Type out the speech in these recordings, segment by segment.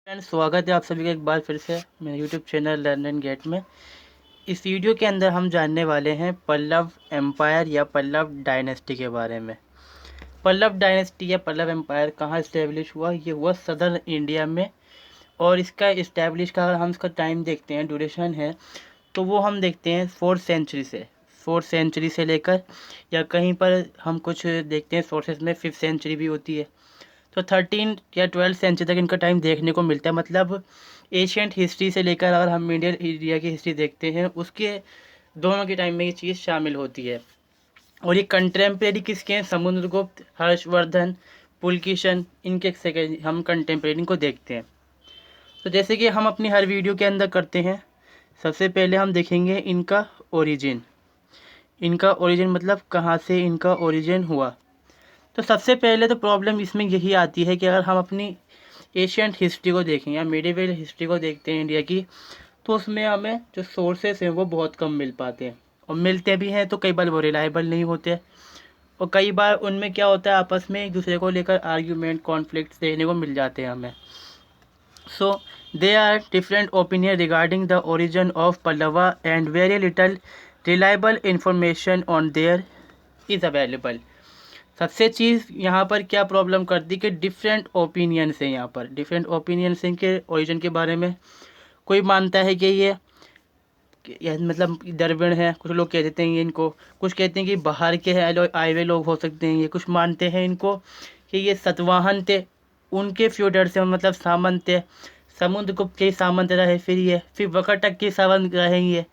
Friends, स्वागत है आप सभी का एक बार फिर से मेरे YouTube channel learn and get में। इस वीडियो के अंदर हम जानने वाले हैं पल्लव एम्पायर या पल्लव डायनेस्टी के बारे में। पल्लव डायनेस्टी या पल्लव एम्पायर कहाँ इस्टेब्लिश हुआ? ये हुआ सदर्न इंडिया में। और इसका इस्टेब्लिश का अगर हम इसका टाइम देखते हैं, ड्यूरेशन है, तो वो हम देखते हैं 4th सेंचुरी से लेकर, या कहीं पर हम कुछ देखते हैं सोर्सेज में 5th सेंचुरी भी होती है। तो 13 या 12 सेंचुरी तक इनका टाइम देखने को मिलता है। मतलब एशियंट हिस्ट्री से लेकर अगर हम इंडियन इंडिया की हिस्ट्री देखते हैं, उसके दोनों के टाइम में ये चीज़ शामिल होती है। और ये कंटेम्प्रेरी किसके हैं? समुद्रगुप्त, हर्षवर्धन, पुलकेशन, इनके सेकेंड हम कंटेम्प्रेरी को देखते हैं। तो जैसे कि हम अपनी हर वीडियो के अंदर करते हैं, सबसे पहले हम देखेंगे इनका ओरिजिन। इनका ओरिजिन मतलब कहाँ से इनका ओरिजिन हुआ। तो सबसे पहले तो प्रॉब्लम इसमें यही आती है कि अगर हम अपनी एशियंट हिस्ट्री को देखें या मिडिवल हिस्ट्री को देखते हैं इंडिया की, तो उसमें हमें जो सोर्सेस हैं वो बहुत कम मिल पाते हैं। और मिलते भी हैं तो कई बार वो रिलायबल नहीं होते। और कई बार उनमें क्या होता है, आपस में एक दूसरे को लेकर आर्ग्यूमेंट, कॉन्फ्लिक्ट्स देखने को मिल जाते हैं हमें। So they are different opinion regarding the origin of Pallava and very little reliable information on there is available. सबसे चीज़ यहाँ पर क्या प्रॉब्लम करती कि डिफरेंट ओपिनियंस हैं। यहाँ पर डिफरेंट ओपिनियंस हैं के ओरिजिन के बारे में। कोई मानता है कि ये मतलब द्रविड़ है, कुछ लोग कह देते हैं ये इनको, कुछ कहते हैं कि बाहर के हैं आए हुए लोग हो सकते हैं ये, कुछ मानते हैं इनको कि ये सतवाहन थे, उनके फ्यूडर से, मतलब सामंत थे, समुद्रगुप्त के सामंत रहे, फिर वकटक के सामंत रहे ये।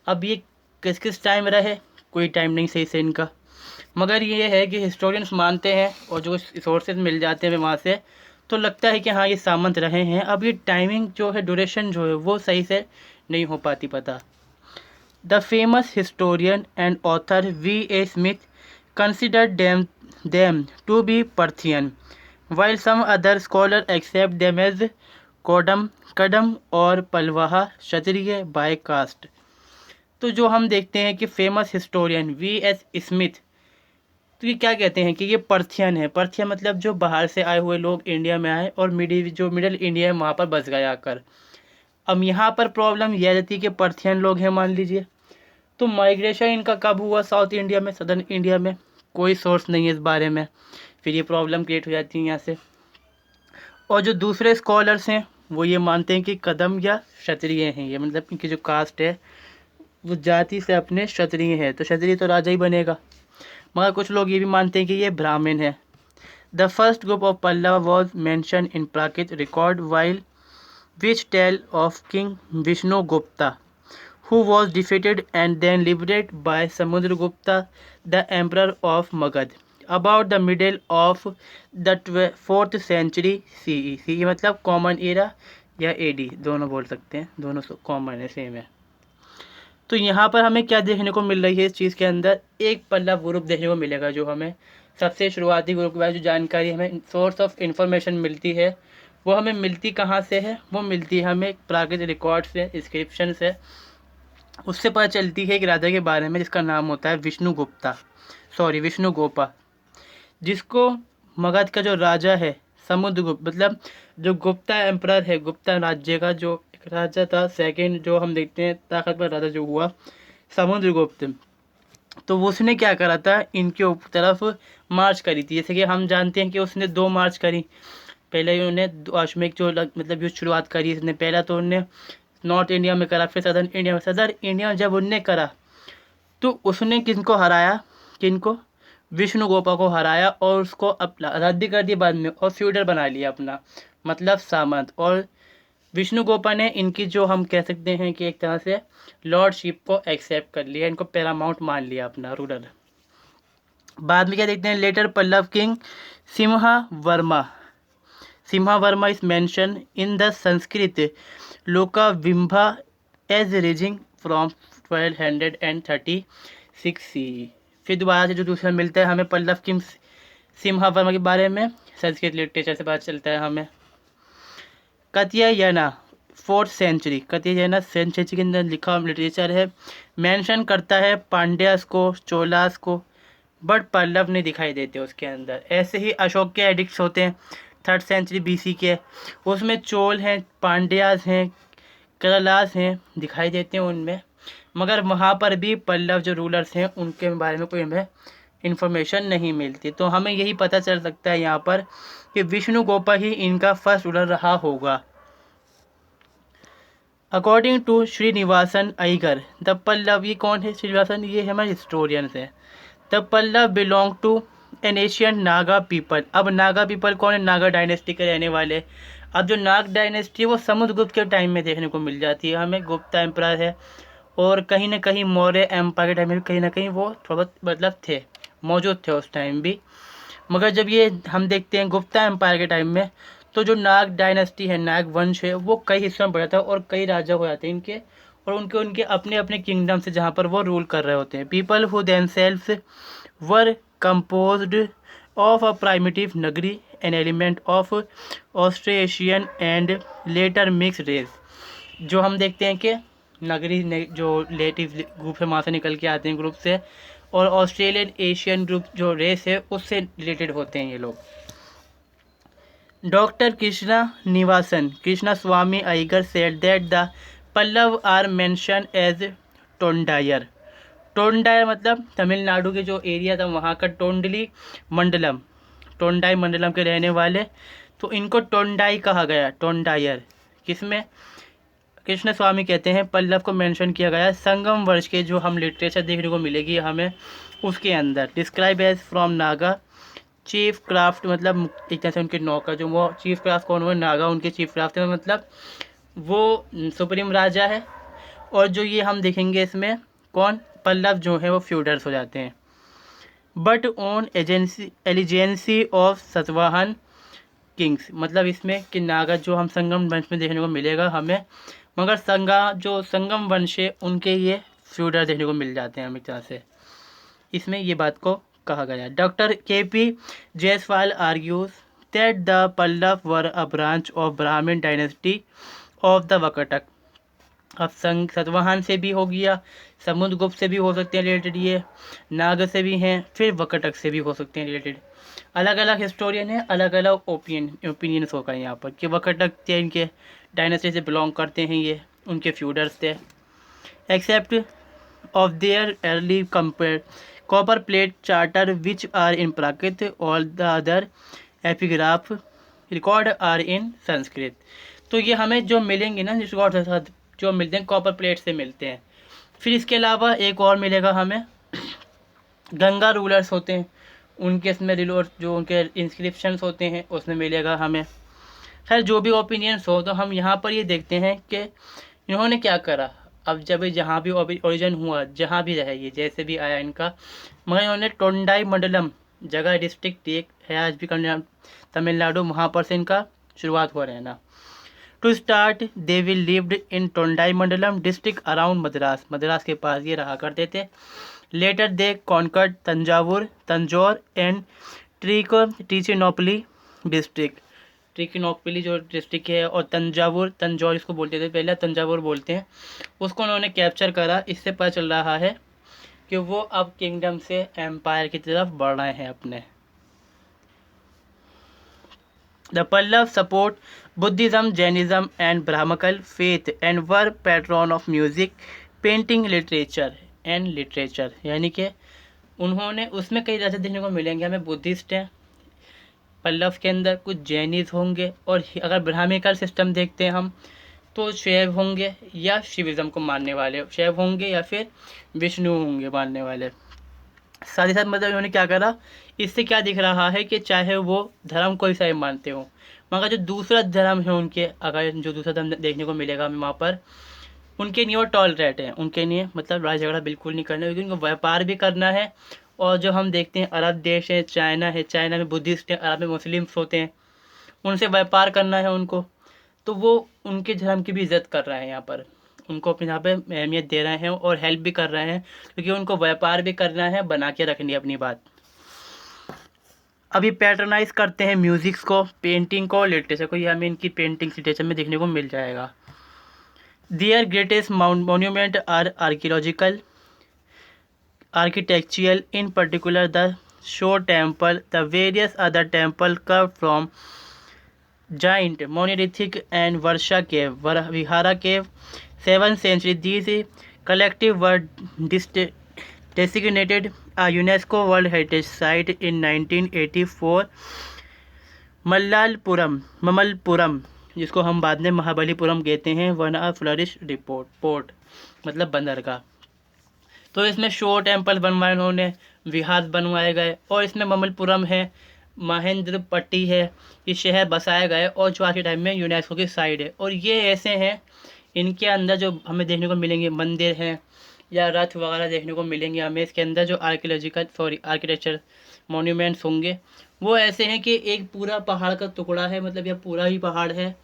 अब ये किस किस टाइम रहे, कोई टाइम नहीं सही से इनका। मगर ये है कि हिस्टोरियंस मानते हैं और जो सोर्सेज मिल जाते हैं वहाँ से, तो लगता है कि हाँ ये सामंत रहे हैं। अब ये टाइमिंग जो है, ड्यूरेशन जो है, वो सही से नहीं हो पाती पता। The famous historian and author V.A. Smith considered them to be Parthian, while some other scholars accept them as कदम और पलवाहा क्षत्रिय बाय कास्ट। तो जो हम देखते हैं कि फेमस हिस्टोरियन V.S. स्मिथ, तो ये क्या कहते हैं कि ये पर्थियन है। पर्थियन मतलब जो बाहर से आए हुए लोग इंडिया में आए और मिडिल इंडिया है वहाँ पर बस गए आकर। अब यहाँ पर प्रॉब्लम यह रहती है कि पर्थियन लोग हैं मान लीजिए, तो माइग्रेशन इनका कब हुआ साउथ इंडिया में, सदर्न इंडिया में? कोई सोर्स नहीं है इस बारे में। फिर ये प्रॉब्लम क्रिएट हो जाती है यहाँ से। और जो दूसरे स्कॉलर्स हैं वो ये मानते हैं कि कदम या क्षत्रिय हैं ये, मतलब इनकी जो कास्ट है वो जाति से अपने क्षत्रिय है, तो क्षत्रिय तो राजा ही बनेगा। मगर कुछ लोग ये भी मानते हैं कि ये ब्राह्मण है। The first group of Pallava was mention in Prakrit record while which tell of king Vishnugupta who was defeated and then liberated by Samudragupta, the emperor of Magad, about the middle of the 4th century CE। CE मतलब common era या AD, दोनों बोल सकते हैं, दोनों common है, same है। तो यहाँ पर हमें क्या देखने को मिल रही है? इस चीज़ के अंदर एक पल्लव ग्रुप देखने को मिलेगा, जो हमें सबसे शुरुआती ग्रुप के बाद जो जानकारी हमें सोर्स ऑफ इंफॉर्मेशन मिलती है, वो हमें मिलती कहाँ से है? वो मिलती है हमें प्राकृतिक रिकॉर्ड से, इंस्क्रिप्शन से। उससे पता चलती है एक राजा के बारे में जिसका नाम होता है विष्णुगोपा, जिसको मगध का जो राजा है समुद्रगुप्त, मतलब जो गुप्ता एम्परर है, गुप्ता राज्य का जो एक राजा था, सेकंड जो हम देखते हैं ताकतवर राजा जो हुआ समुद्रगुप्त, तो उसने क्या करा था, इनके तरफ मार्च करी थी। जैसे कि हम जानते हैं कि उसने 2 मार्च करी। पहले उन्होंने अश्वमेध जो मतलब जो शुरुआत करी इसने, पहला तो उनने नॉर्थ इंडिया में करा, फिर सदर्न इंडिया में। सदर्न इंडिया में जब उनने करा तो उसने किनको हराया? किनको? विष्णुगोपा को हराया और उसको अपना रद्द कर दिया बाद में, और फ्यूडर बना लिया अपना, मतलब सामंत। और विष्णुगोपा ने इनकी जो हम कह सकते हैं कि एक तरह से लॉर्डशिप को एक्सेप्ट कर लिया, इनको पैरामाउंट मान लिया अपना रूलर। बाद में क्या देखते हैं, later Pallava king Simha Varma is mention in the Sanskrit Lokavibhaga as raising from 1236 CE। फिर दोबारा से जो दूसरा मिलता है हमें पल्लव किंग सिम्हा वर्मा के बारे में, संस्कृत लिटरेचर से पता चलता है हमें। Katyayana 4th century, Katyayana century के अंदर लिखा लिटरेचर है, मेंशन करता है पांड्यास को, चोलास को, बट पल्लव नहीं दिखाई देते उसके अंदर। ऐसे ही अशोक के एडिक्ट्स होते हैं 3rd सेंचुरी BC के। उसमें चोल हैं, पांड्यास हैं, केरलास हैं दिखाई देते हैं उनमें, मगर वहाँ पर भी पल्लव जो रूलर्स हैं उनके बारे में कोई हमें इन्फॉर्मेशन नहीं मिलती। तो हमें यही पता चल सकता है यहाँ पर कि विष्णुगुप्त ही इनका फर्स्ट रूलर रहा होगा। According to Srinivasan Iyer the Pallava, ये कौन है श्रीनिवासन, ये हमारे हिस्टोरियंस है। The Pallava belong to an Asian Naga people. अब नागा पीपल कौन है, नागा डायनेस्टी के रहने वाले। अब जो नाग डायनेस्टी है वो समुद्रगुप्त के टाइम में देखने को मिल जाती है हमें, गुप्ता एम्परर है, और कहीं ना कहीं मौर्य एम्पायर के टाइम में कहीं ना कहीं वो थोड़ा बहुत मतलब थे, मौजूद थे उस टाइम भी। मगर जब ये हम देखते हैं गुप्ता एम्पायर के टाइम में, तो जो नाग डायनेस्टी है, नाग वंश है, वो कई हिस्सों में बढ़ा था और कई राजा हो जाते हैं इनके, और उनके उनके अपने अपने किंगडम से जहाँ पर वो रूल कर रहे होते हैं। People who themselves were composed of a primitive नगरी an element of Australasian and later mix race. जो हम देखते हैं कि नगरी जो लेटिव ग्रुप है वहाँ से निकल के आते हैं ग्रुप से, और ऑस्ट्रेलियन एशियन ग्रुप जो रेस है उससे रिलेटेड होते हैं ये लोग। Doctor Krishna Nivasan Krishnaswami Iyer said that the Pallava are mention as Tondaiyar. Tondaiyar मतलब तमिलनाडु के जो एरिया था वहाँ का टोंडली मंडलम, टोंडाई मंडलम के रहने वाले, तो इनको टोंडाई कहा गया, टोंडायर। किसमें, कृष्ण स्वामी कहते हैं पल्लव को मेंशन किया गया संगम वर्ष के जो हम लिटरेचर देखने को मिलेगी हमें उसके अंदर। Describe as from Naga chief craft, मतलब एक तरह से उनके नौकर, जो वो चीफ क्राफ्ट कौन हुए, नागा उनके चीफ क्राफ्ट है, मतलब वो सुप्रीम राजा है। और जो ये हम देखेंगे इसमें कौन, पल्लव जो है वो फ्यूडर्स हो जाते हैं। But on allegiance of Satavahana kings, मतलब इसमें कि नागा जो हम संगम वंश में देखने को मिलेगा हमें, मगर जो संगम वंश है उनके ये फ्यूडर देखने को मिल जाते हैं हम एक तरह से, इसमें ये बात को कहा गया। Doctor KP Jayaswal argues that the Pallava were a branch of Brahmin dynasty of the Vakataka. अब सतवाहन से भी हो गया, समुद्रगुप्त से भी हो सकते हैं रिलेटेड, ये नाग से भी हैं, फिर वकटक से भी हो सकते हैं रिलेटेड। अलग अलग हिस्टोरियन है, अलग अलग ओपिनियंस होगा यहाँ पर कि वकटक थे इनके डायनेस्टी से बिलोंग करते हैं, ये उनके फ्यूडर्स थे। Except of their early compare copper plate charter which are in Prakrit, all the other epigraph record are in Sanskrit. तो ये हमें जो मिलेंगे ना रिकॉर्ड जो मिलते हैं कॉपर प्लेट से मिलते हैं। फिर इसके अलावा एक और मिलेगा हमें, गंगा रूलर्स होते हैं उनके इसमें जो उनके इंस्क्रिप्शंस होते हैं उसमें मिलेगा हमें। खैर जो भी ओपिनियंस हो, तो हम यहाँ पर ये देखते हैं कि इन्होंने क्या करा। अब जब जहाँ भी ओरिजिन हुआ, जहाँ भी रहे ये, जैसे भी आया इनका, मगर इन्होंने टोंडाई मंडलम जगह डिस्ट्रिक्ट एक है आज भी तमिलनाडु, वहाँ पर से इनका शुरुआत हुआ रहना। To start they will lived in Tondai Mandalam district around Madras, Madras के पास ये रहा करते थे। Later they conquered Tanjore and Trichinopoly district, Trichinopoly जो डिस्ट्रिक्ट है, और तंजौर इसको बोलते थे पहले, तंजावुर बोलते हैं, उसको उन्होंने कैप्चर करा। इससे पता चल रहा है कि वो अब किंगडम से एम्पायर की तरफ बढ़ रहे हैं अपने। The Pallava support Buddhism, Jainism and Brahmanical faith and were patron of music, painting, literature and literature। यानी कि उन्होंने उसमें कई राजा देखने को मिलेंगे हमें, बुद्धिस्ट हैं पल्लव के अंदर, कुछ जैनिज होंगे, और अगर ब्राह्मणिकल सिस्टम देखते हैं हम तो शैव होंगे या शिविज्म को मानने वाले, शैव होंगे या फिर विष्णु होंगे मानने वाले। साथ ही साथ मतलब इन्होंने क्या करा, इससे क्या दिख रहा है कि चाहे वो धर्म कोई सा ही मानते हो, मगर जो दूसरा धर्म है उनके, अगर जो दूसरा धर्म देखने को मिलेगा हमें वहाँ पर, उनके लिए वो टॉलरेट है, उनके लिए मतलब लड़ाई झगड़ा बिल्कुल नहीं करना है, क्योंकि उनको व्यापार भी करना है। और जो हम देखते हैं अरब देश है, चाइना में बुद्धिस्ट है, अरब में मुस्लिम्स होते हैं, उनसे व्यापार करना है उनको, तो वो उनके धर्म की भी इज्जत कर रहे हैं यहाँ पर, उनको अपने यहाँ पे अहमियत दे रहे हैं और हेल्प भी कर रहे हैं, क्योंकि उनको व्यापार भी करना है, बना के रखनी है अपनी बात। अभी पैटर्नाइज करते हैं म्यूजिक्स को, पेंटिंग को, लिटरेचर को, ये हमें इनकी पेंटिंग लिटरेचर में देखने को मिल जाएगा। Their greatest monument are archaeological, architectural, in particular the Shore Temple, the various other temples come from giant monolithic and Varsha cave, Vihara cave, 7th century. These collective were designated a UNESCO World Heritage Site in 1984. ममलपुरम, जिसको हम बाद में महाबलीपुरम कहते हैं, one अ flourish report port, मतलब बंदरगाह। तो इसमें शो टेम्पल बनवाए उन्होंने, विहार बनवाए गए, और इसमें ममलपुरम है, महेंद्रपट्टी है, ये शहर बसाए गए, और जो आज के टाइम में यूनेस्को की साइड है। और ये ऐसे हैं, इनके अंदर जो हमें देखने को मिलेंगे मंदिर हैं या रथ वगैरह देखने को मिलेंगे हमें, इसके अंदर जो आर्किटेक्चर मॉन्यूमेंट्स होंगे वो ऐसे हैं कि एक पूरा पहाड़ का टुकड़ा है, मतलब यह पूरा ही पहाड़ है,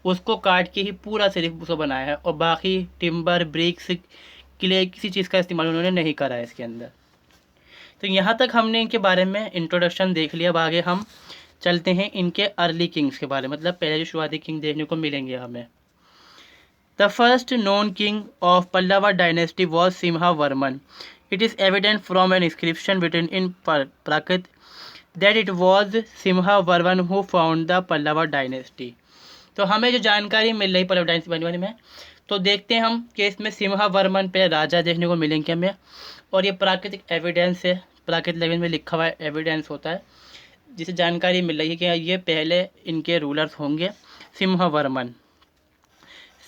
उसको काट के ही पूरा सिर्फ उसको बनाया है, और बाकी टिम्बर, ब्रिक्स, क्ले, किसी चीज़ का इस्तेमाल उन्होंने नहीं करा है इसके अंदर। तो यहाँ तक हमने इनके बारे में इंट्रोडक्शन देख लिया। अब आगे हम चलते हैं इनके अर्ली किंग्स के बारे में, मतलब पहले जो शुरुआती किंग देखने को मिलेंगे हमें। The first known king of Pallava dynasty was Simhavarman. It is evident from an inscription written in Prakrit that it was Simhavarman who found the Pallava dynasty. तो हमें जो जानकारी मिल रही पल्लव डायनेस्टी के बारे में, तो देखते हैं हम कि इसमें सिम्हावर्मन पे राजा देखने को मिलेंगे हमें, और ये प्राकृतिक एविडेंस है, प्राकृतिक लैंग्वेज में लिखा हुआ एविडेंस होता है, जिसे जानकारी मिल रही है कि ये पहले इनके रूलर्स होंगे Simhavarman.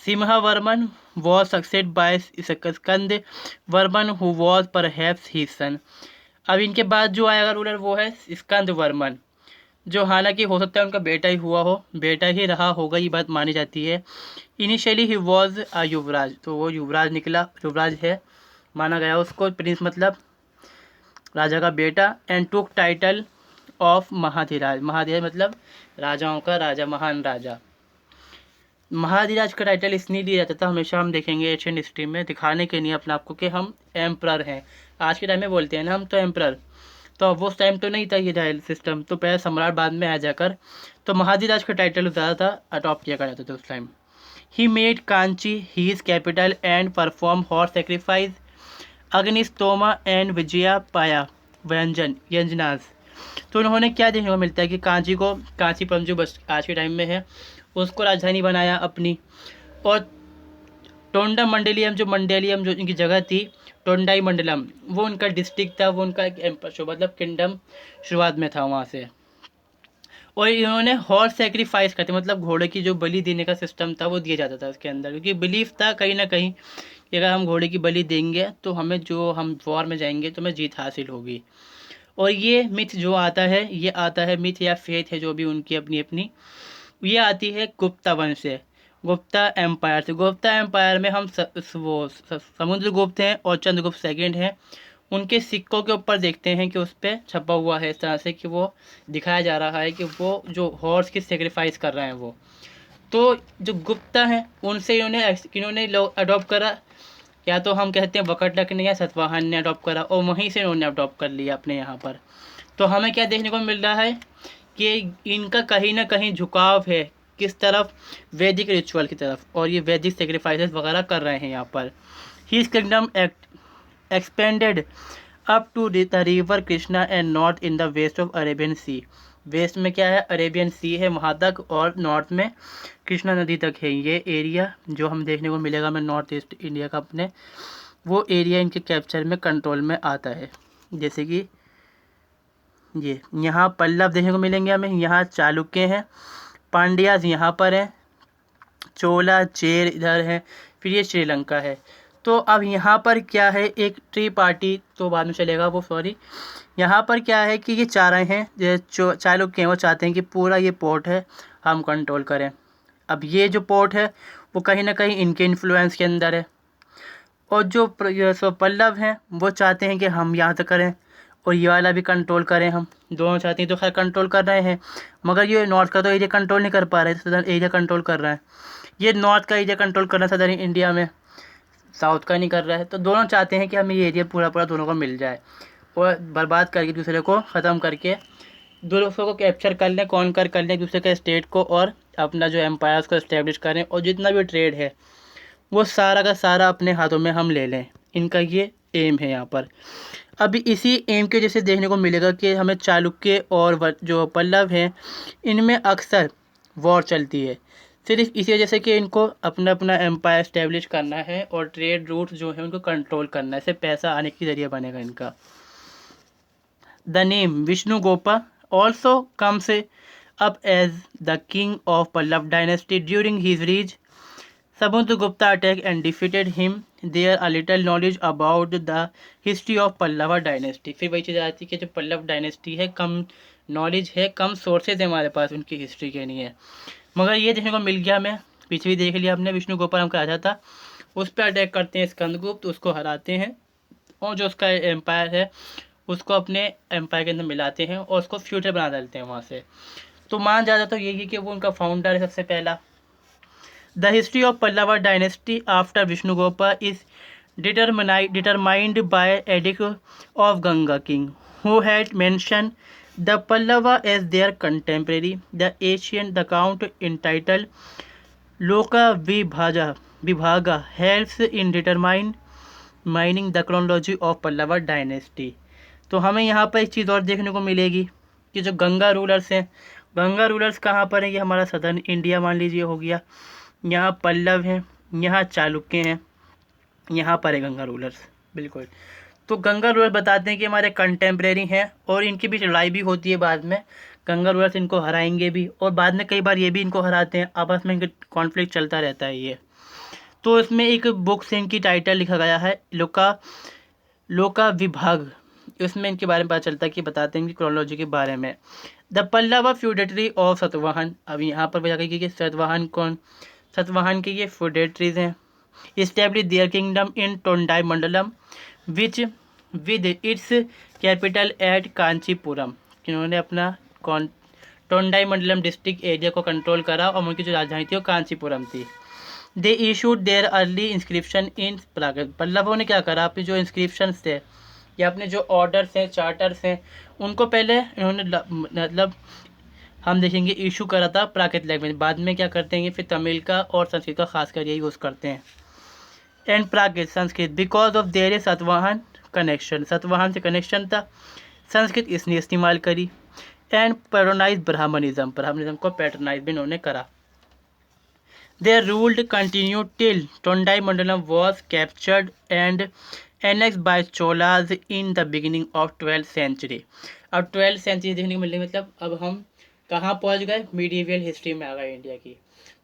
Simhavarman was succeed by Skandavarman who was perhaps his son. अब इनके बाद जो आएगा रूलर वो है स्कंद वर्मन, जो हालांकि हो सकता है उनका बेटा ही हुआ हो, बेटा ही रहा होगा, ये बात मानी जाती है। इनिशियली ही वॉज अ युवराज, तो वो युवराज निकला, युवराज है माना गया उसको, प्रिंस मतलब राजा का बेटा। एंड टुक टाइटल ऑफ महाधिराज, महाधिराज मतलब राजाओं का राजा, महान राजा। महाधिराज का टाइटल इसलिए दिया जाता था, हमेशा हम देखेंगे एशियन हिस्ट्री में, दिखाने के लिए अपने आपको कि हम एम्प्रर हैं। आज के टाइम में बोलते हैं ना हम तो एम्प्रर, तो अब वो उस टाइम तो नहीं था ये डायल सिस्टम, तो पहले सम्राट बाद में आ जाकर, तो महाधिराज का टाइटल ज़्यादा था अडॉप्ट किया जाता था उस time. He made Kanchi his capital and perform horse sacrifice Agnistoma and Vajapeya व्यंजनास। तो उन्होंने क्या देखने को मिलता है कि कांचीपुरम जो बस आज के टाइम में है उसको राजधानी बनाया अपनी, और टोंडा मंडलियम जो इनकी जगह थी, टोंडाई मंडलम, वो उनका डिस्ट्रिक्ट था, वो उनका एक मतलब किंगडम शुरुआत में था वहाँ से। और इन्होंने हॉर्स सेक्रीफाइस करते, मतलब घोड़े की जो बलि देने का सिस्टम था वो दिया जाता था उसके अंदर, क्योंकि बिलीफ था कहीं ना कहीं कि अगर हम घोड़े की बलि देंगे तो हम वॉर में जाएंगे तो हमें जीत हासिल होगी। और ये मिथ जो आता है, ये आता है मिथ या फेथ है जो भी उनकी अपनी अपनी, ये आती है गुप्ता वंश से, गुप्ता एम्पायर से। गुप्ता एम्पायर में हम समुद्रगुप्त हैं और चंद्रगुप्त सेकंड हैं, उनके सिक्कों के ऊपर देखते हैं कि उस पर छपा हुआ है इस तरह से कि वो दिखाया जा रहा है कि वो जो हॉर्स की सेक्रीफाइस कर रहे हैं वो। तो जो गुप्ता हैं उनसे इन्होंने लोग अडॉप्ट करा, या तो हम कहते हैं वकटलक ने या सतवाहन ने अडॉप्ट करा, और वहीं से इन्होंने अडॉप्ट कर लिया अपने यहाँ पर। तो हमें क्या देखने को मिल रहा है कि इनका कहीं ना कहीं झुकाव है किस तरफ, वैदिक रिचुअल की तरफ, और ये वैदिक सेक्रीफाइसेस वगैरह कर रहे हैं यहाँ पर। His kingdom expanded up to the river Krishna and north in the west of Arabian sea. West में क्या है, अरेबियन सी है वहाँ तक, और नॉर्थ में कृष्णा नदी तक है। ये एरिया जो हम देखने को मिलेगा हमें नॉर्थ ईस्ट इंडिया का अपने, वो एरिया इनके कैप्चर में कंट्रोल में आता है। जैसे कि ये यहाँ पल्लव देखने को मिलेंगे हमें, यहाँ चालुक्य हैं, पांड्याज यहाँ पर हैं, चोला चेर इधर है, फिर ये श्रीलंका है। तो अब यहाँ पर क्या है, एक ट्री पार्टी तो बाद में चलेगा वो, सॉरी, यहाँ पर क्या है कि ये चाह रहे हैं जो चालुक्य हैं वो चाहते हैं कि पूरा ये पोर्ट है हम कंट्रोल करें। अब ये जो पोर्ट है वो कहीं ना कहीं इनके इन्फ्लुएंस के अंदर है, और जो पल्लव हैं वो चाहते हैं कि हम यहाँ तक करें और ये वाला भी कंट्रोल करें, हम दोनों चाहते हैं। तो खैर कंट्रोल कर रहे हैं, मगर ये नॉर्थ का तो एरिया कंट्रोल नहीं कर पा रहे, सदर्न एरिया कंट्रोल कर रहा है। ये नॉर्थ का एरिया कंट्रोल कर रहा है सदर्न इंडिया में, साउथ का नहीं कर रहा है। तो दोनों चाहते हैं कि हमें ये एरिया पूरा दोनों को मिल जाए, और बर्बाद करके दूसरे को ख़त्म करके दूसरों को कैप्चर कर लें, कॉन्कर कर लें दूसरे के स्टेट को, और अपना जो एम्पायर्स को इस्टेब्लिश करें, और जितना भी ट्रेड है वो सारा का सारा अपने हाथों में हम ले लें। इनका ये एम है यहाँ पर। अभी इसी एम के जैसे देखने को मिलेगा कि हमें चालुक्य और जो पल्लव हैं इनमें अक्सर वॉर चलती है, सिर्फ इसी वजह से कि इनको अपना अपना एम्पायर इस्टेब्लिश करना है और ट्रेड रूट्स जो है उनको कंट्रोल करना है, इससे पैसा आने की ज़रिए बनेगा इनका। The name Vishnugopa also comes up as the king of Pallava dynasty during his रीज Samudragupta attacked and defeated him. There a little knowledge about the history of Pallava dynasty. फिर वही चीज़ आती है कि जो पल्लव डायनेस्टी है, कम नॉलेज है, कम सोर्सेज है हमारे पास उनकी हिस्ट्री के नहीं है, मगर ये देखने को मिल गया। हमें पीछे भी देख लिया हमने, विष्णु गोपाल का राजा था, उस पर अटैक करते हैं स्कंदगुप्त, उसको हराते हैं और जो उसका एम्पायर है उसको अपने एम्पायर के अंदर मिलाते हैं और उसको फ्यूचर बना डालते हैं वहाँ से। तो मान जाता तो यही है कि वो उनका फाउंडर है सबसे पहला। The history of Pallava dynasty after Vishnugopa is determined by Edict of Ganga king, who had mentioned the Pallava as their contemporary. The count entitled Loka Vibhaga helps in determining the chronology of Pallava dynasty. तो हमें यहाँ पर एक चीज़ और देखने को मिलेगी कि जो गंगा रूलर्स हैं, गंगा रूलर्स कहाँ पर हैं, ये हमारा सदर्न इंडिया मान लीजिए हो गया, यहाँ पल्लव हैं, यहाँ चालुक्य हैं, यहाँ पर है गंगा रूलर्स, बिल्कुल। तो गंगा रूलर बताते हैं कि हमारे कंटेम्प्रेरी हैं और इनके बीच लड़ाई भी होती है बाद में, गंगा रूलर्स इनको हराएंगे भी और बाद में कई बार ये भी इनको हराते हैं, आपस में इनका कॉन्फ्लिक्ट चलता रहता है ये। तो इसमें एक बुक से इनकी टाइटल लिखा गया है लोका विभाग, उसमें इनके बारे में पता चलता है कि बताते हैं कि क्रोनोलॉजी के बारे में। The Pallava feudatory of Satavahana, अब यहाँ पर बताया कि सतवाहन कौन, सतवाहन के ये फ्यूडेटरीज हैं। Establish their kingdom in Tondai Mandalam which with its capital at Kanchipuram, इन्होंने अपना टोंडाई मंडलम डिस्ट्रिक्ट एरिया को कंट्रोल करा और उनकी जो राजधानी थी वो कांचीपुरम थी। They issued their early inscription in Prakrit, पल्लवों ने क्या करा, अपने जो इंस्क्रिप्शन थे या अपने जो ऑर्डर्स हैं, चार्टर्स हैं, उनको पहले इन्होंने मतलब हम देखेंगे इशू करा था प्राकृत लैंग्वेज, बाद में क्या करते हैं फिर तमिल का और संस्कृत का खासकर यही यूज़ करते हैं। And Prakrit Sanskrit because of their Satavahana connection, Satavahana से कनेक्शन था, संस्कृत इसने इस्तेमाल करी। एंड पैट्रोनाइज ब्राह्मणिज्म को पैट्रोनाइज भी इन्होंने करा। Their ruled continue till Tondai Mandalam was captured and annex by Cholas in the beginning of 12th century. अब 12th सेंचुरी देखने को मिलेगी, मतलब अब हम कहाँ पहुँच गए, मीडिएवल हिस्ट्री में आ गए इंडिया की।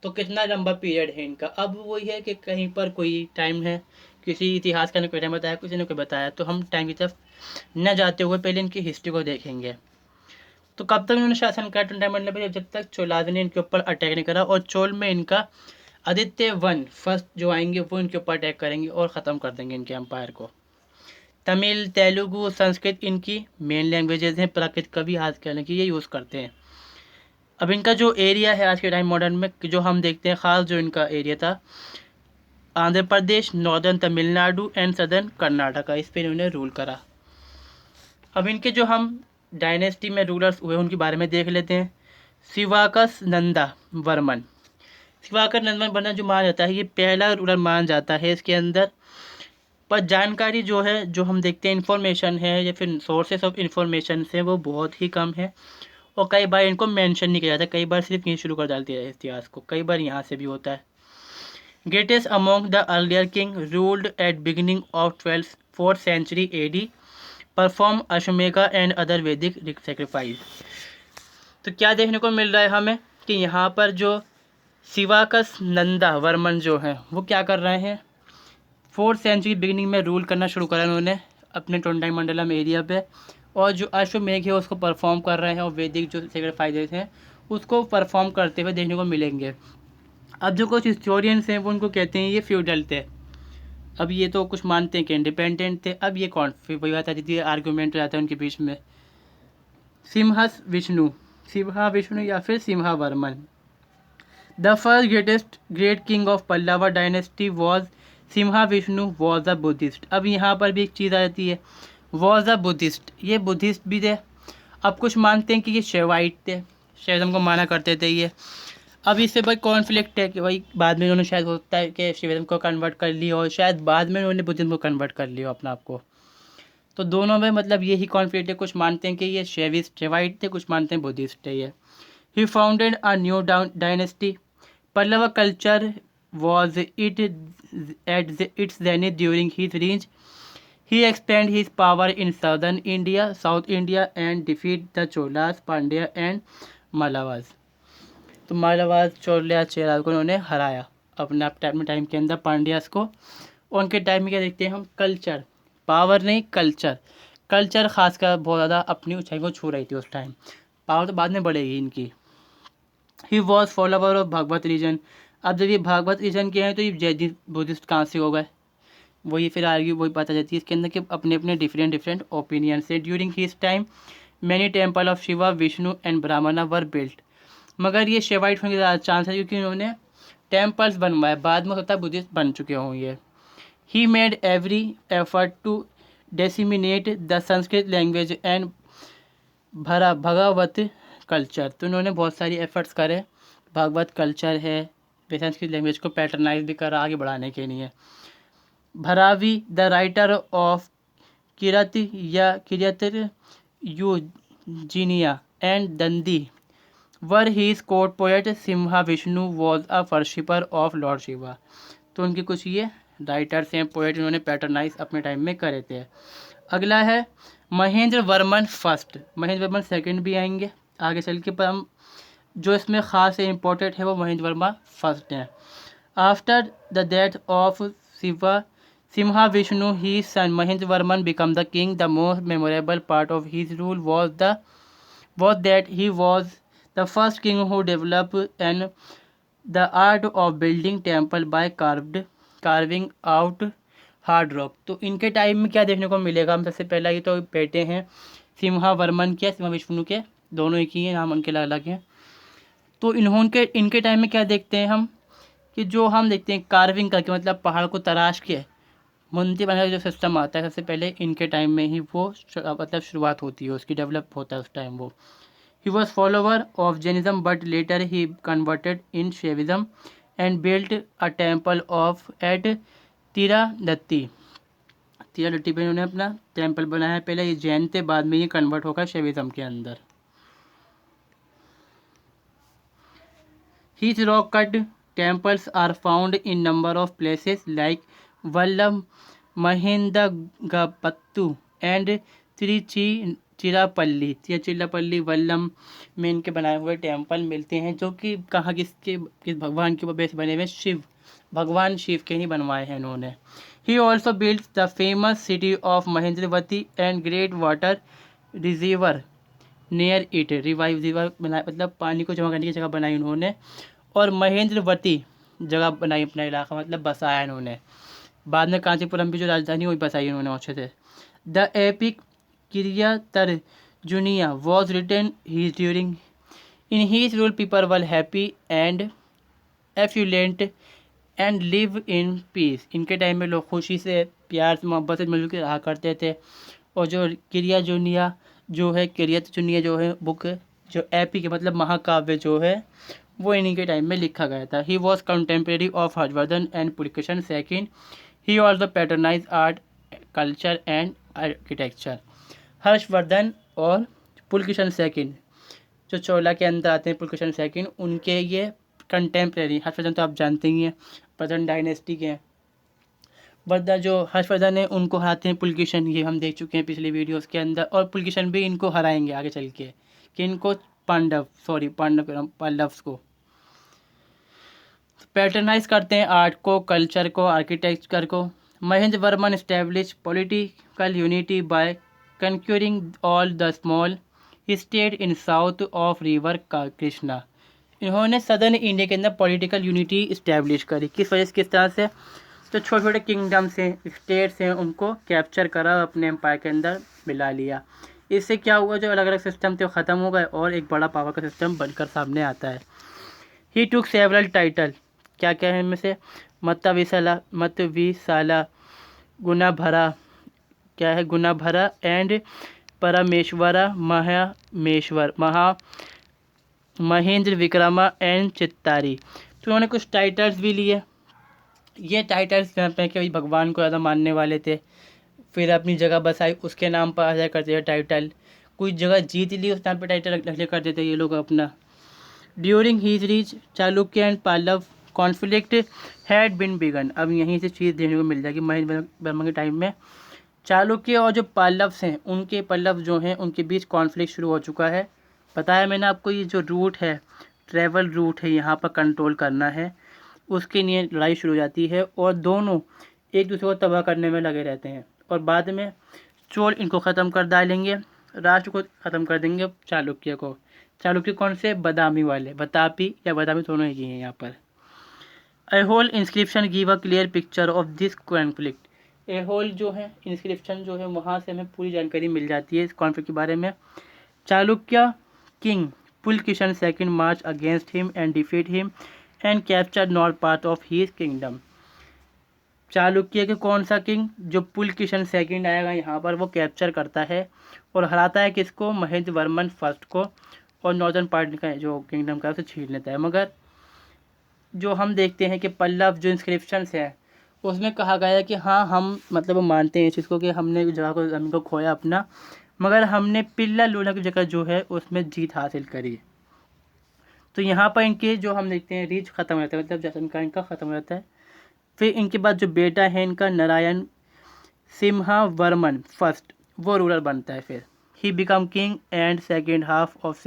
तो कितना लंबा पीरियड है इनका, अब वही है कि कहीं पर कोई टाइम है, किसी इतिहासकार ने कोई टाइम बताया, किसी ने कोई बताया, तो हम टाइम की तरफ न जाते हुए पहले इनकी हिस्ट्री को देखेंगे। तो कब तक इन्होंने शासन करा टोंडाई मंडलम पर, जब तक चोलाज ने इनके ऊपर अटैक नहीं करा, और चोल में इनका आदित्य वन फर्स्ट जो आएंगे वो इनके ऊपर अटैक करेंगे और ख़त्म कर देंगे इनके एम्पायर को। तमिल, तेलुगु, संस्कृत इनकी मेन लैंग्वेजेस हैं, प्राकृत का भी आज कहने की ये यूज़ करते हैं। अब इनका जो एरिया है आज के टाइम मॉडर्न में जो हम देखते हैं, ख़ास जो इनका एरिया था, Andhra Pradesh, northern Tamil Nadu and southern Karnataka, इस पर इन्होंने रूल करा। अब इनके जो हम डायनेस्टी में रूलर्स हुए उनके बारे में देख लेते हैं। शिवाकस नंदा वर्मन, शिवाकर नंदा वर्मन जो माना जाता है ये पहला रूलर माना जाता है इसके अंदर, पर जानकारी जो है, जो हम देखते हैं इन्फॉर्मेशन है या फिर सोर्सेस ऑफ इन्फॉर्मेशन से वो बहुत ही कम है और कई बार इनको मेंशन नहीं किया जाता, कई बार सिर्फ यहीं शुरू कर डालती है इतिहास को, कई बार यहाँ से भी होता है। Greatest among the earlier king ruled at beginning of 4th century AD, perform Ashvamedha and other Vedic sacrifice. तो क्या देखने को मिल रहा है हमें कि यहाँ पर जो शिवाकस नंदा वर्मन जो हैं वो क्या कर रहे हैं, 4th सेंचुरी बिगिनिंग में रूल करना शुरू करा उन्होंने अपने टोंडाई मंडलम एरिया पे, और जो अश्वमेघ है उसको परफॉर्म कर रहे हैं और वैदिक जो सेक्रीफाइसेस हैं उसको परफॉर्म करते हुए देखने को मिलेंगे। अब जो कुछ हिस्टोरियंस हैं वो उनको कहते हैं ये फ्यूडल थे, अब ये तो कुछ मानते हैं कि इंडिपेंडेंट थे, अब ये कौन, फिर वही बात आती थी, आर्गूमेंट रहता है उनके बीच में। सिम्हा विष्णु या फिर Simha Varman. The first great king of Pallava dynasty was Simha Vishnu was a Buddhist. अब यहाँ पर भी एक चीज़ आ जाती है, वॉज अ बुद्धिस्ट, ये बुद्धिस्ट भी थे। अब कुछ मानते हैं कि ये शैवाइट थे, शैविज्म को माना करते थे ये। अब इससे भाई कॉन्फ्लिक्ट है कि भाई बाद में उन्होंने शायद होता है कि शैविज्म को कन्वर्ट कर लिया और शायद बाद में उन्होंने बुद्धिज्म को कन्वर्ट कर लिया अपना आप को। तो दोनों में मतलब यही कॉन्फ्लिक्ट है, कुछ मानते हैं कि ये शैवाइट थे, कुछ मानते हैं बुद्धिस्ट है ये। He founded a new dynasty. Pallava culture was its zenith during his reign. He expanded his power in southern India, South India, and defeated the Cholas, Pandya, and Malavas. तो मालावाद चोला चेरा को उन्होंने हराया अपने टाइम के अंदर पांड्यास को। उनके टाइम में क्या देखते हैं हम, कल्चर, पावर नहीं कल्चर खासकर बहुत ज़्यादा अपनी ऊंचाई को छू रही थी उस टाइम। पावर तो बाद में बढ़ेगी इनकी। He was follower of Bhagavata religion. अब जब ये भागवत रीजन के हैं तो ये जैन बुद्धिस्ट कहाँ से हो गए, वही फिर आगे वही पता चलती है इसके अंदर कि अपने अपने डिफरेंट ओपिनियन से। During his time many temple of Shiva, Vishnu and ब्राह्मणा वर बिल्ट। मगर ये शिवाइट होने के ज़्यादा चांस है क्योंकि उन्होंने टेम्पल्स बनवाए, बाद में होता है बुद्धिस्ट बन चुके हों ये। He made every effort to disseminate the Sanskrit language and Bhagavata culture. तो उन्होंने बहुत सारी एफर्ट्स करे, भागवत कल्चर है वे संस्कृत लैंग्वेज को पैटर्नाइज भी करा आगे बढ़ाने के लिए। Bharavi the writer of Kiratarjuniya and Dandi were his court poet. Simha Vishnu was a worshipper of lord Shiva. तो उनके कुछ ये राइटर्स हैं, पोएट, इन्होंने पैटर्नाइज अपने टाइम में करे थे। अगला है महेंद्र वर्मन फर्स्ट, महेंद्र वर्मन सेकंड भी आएंगे आगे चल के, पर हम जो इसमें ख़ास है इम्पोर्टेंट है वो महेंद्र वर्मा फर्स्ट हैं। After the death of Simha Vishnu he son Mahendra Varman become the king. The most memorable part of his rule was that he was the first king who develop and the art of building temple by carving out hard rock. तो इनके time में क्या देखने को मिलेगा, हम सबसे पहला ये तो बेटे हैं सिम्हा वर्मन के, सिम्हा विष्णु के, दोनों एक ही हैं, नाम उनके अलग अलग हैं। तो इनके टाइम में क्या देखते हैं हम कि जो हम देखते हैं कार्विंग करके, मतलब पहाड़ को तराश के मूर्ति बनाने का जो सिस्टम आता है सबसे पहले इनके टाइम में ही वो मतलब शुरुआत होती है उसकी, डेवलप होता है उस टाइम वो। He was follower of Jainism but later he converted in Shaivism and built a temple of at Tiradatti पे उन्होंने अपना टेम्पल बनाया है। पहले ये जैन थे, बाद में ये कन्वर्ट होकर शैविज्म के अंदर। His rock cut temples are found in number of places like Vallam, Mahindagapattu and चिरापल्ली Vallabh में इनके बनाए हुए टेम्पल मिलते हैं जो कि कहाँ किस भगवान के बेस बने हुए, भगवान शिव के ही बनवाए हैं इन्होंने। He also build the famous city of Mahendravadi and great water reservoir near it. रिवाइव बनाया मतलब पानी को जमा करने की जगह बनाई उन्होंने, और महेंद्रवती जगह बनाई अपना इलाका मतलब बसाया इन्होंने। बाद में कांचीपुरम की जो राजधानी वही बसाई इन्होंने अच्छे से। The epic Kiratarjuniya was written his during in his rule people were happy and affluent and live in peace. इनके टाइम में लोग खुशी से प्यार से मोहब्बत से मिलकर के रहा करते थे। और जो किरियाजुनिया जो है किरियातर्जुनिया जो है बुक जो एपी के मतलब महाकाव्य जो है वो इन्हीं के टाइम में लिखा गया था। He was contemporary of Harshvardhan and Pulakeshin second. He also patronise art culture and architecture. Harshvardhan और पुलकेशन सेकंड जो चोला के अंदर आते हैं, पुलकेशन सेकंड उनके ये कंटेम्प्रेरी, हर्षवर्धन तो आप जानते ही हैं प्रथम डायनेस्टी के हैं, बट जो हर्षवर्धन है उनको हराते हैं पुलकेशन, ये हम देख चुके हैं पिछले वीडियोस के अंदर। और पुलकेशन भी इनको हराएंगे आगे चल के, कि इनको पल्लव्स को पैटर्नाइज करते हैं आर्ट को, कल्चर को, आर्किटेक्चर को। Mahendra Varman establish political unity by conquering all the small state in south of river Krishna. इन्होंने सदर्न इंडिया के अंदर पॉलिटिकल यूनिटी इस्टेब्लिश करी। किस वजह से, किस तरह से, तो छोटे छोटे किंगडम्स हैं, स्टेट्स हैं, उनको कैप्चर करा, अपने एम्पायर के अंदर मिला लिया। इससे क्या हुआ, जो अलग अलग सिस्टम थे वो ख़त्म हो गए और एक बड़ा पावर का सिस्टम बनकर सामने आता है। ही टुक सेवरल टाइटल, क्या क्या है इनमें से, मतविशाला, गुना भरा, क्या है गुना भरा एंड परमेश्वरा, महेंद्र विक्रमा एंड चित्तारी। तो उन्होंने कुछ टाइटल्स भी लिए। ये टाइटल्स यहाँ पे कि भगवान को ज़्यादा मानने वाले थे, फिर अपनी जगह बसाई उसके नाम पर आ जाया करते थे टाइटल। कोई जगह जीत ली उस नाम पर टाइटल रख लिया करते थे ये लोग अपना। During his reach Chalukya and Pallava conflict had been begun. अब यहीं से चीज़ देखने को मिल जाएगी महेंद्र वर्मा के टाइम में चालुक्य और जो पल्लव्स हैं उनके पल्लव जो हैं उनके बीच कॉन्फ्लिक्ट शुरू हो चुका है। बताया मैंने आपको ये जो रूट है ट्रैवल रूट है यहाँ पर कंट्रोल करना है, उसके लिए लड़ाई शुरू हो जाती है और दोनों एक दूसरे को तबाह करने में लगे रहते हैं और बाद में चोल इनको ख़त्म कर डालेंगे, राष्ट्र को ख़त्म कर देंगे चालुक्य को। चालुक्य कौन से? बादामी वाले, बतापी या बादामी दोनों ही हैं यहाँ पर। Aihole inscription give a clear picture of this conflict. Aihole जो है इंस्क्रिप्शन जो है वहाँ से हमें पूरी जानकारी मिल जाती है इस कॉन्फ्लिक्ट के बारे में। Chalukya king Pulakeshin second march against him and defeat him and capture north part of his kingdom. Chalukya के कौन सा किंग? जो पुलकिशन सेकंड आएगा यहाँ पर वो कैप्चर करता है और हराता है किसको? महेंद्र वर्मन फर्स्ट को, और नॉर्दर्न पार्ट का जो किंगडम का उसे छीन लेता है। मगर जो हम देखते हैं कि पल्लव जो इंस्क्रिप्शंस है उसमें कहा गया है कि हाँ हम मतलब मानते हैं इस चीज़ को कि हमने जगह को ज़मीन को खोया अपना, मगर हमने पिल्ला लूना की जगह जो है उसमें जीत हासिल करी। तो यहाँ पर इनके जो हम देखते हैं रीच ख़त्म हो जाता है, मतलब जैसन का इनका ख़त्म हो जाता है। फिर इनके बाद जो बेटा है इनका नारायण सिम्हा वर्मन फर्स्ट, वो रूलर बनता है। फिर he become king and second half of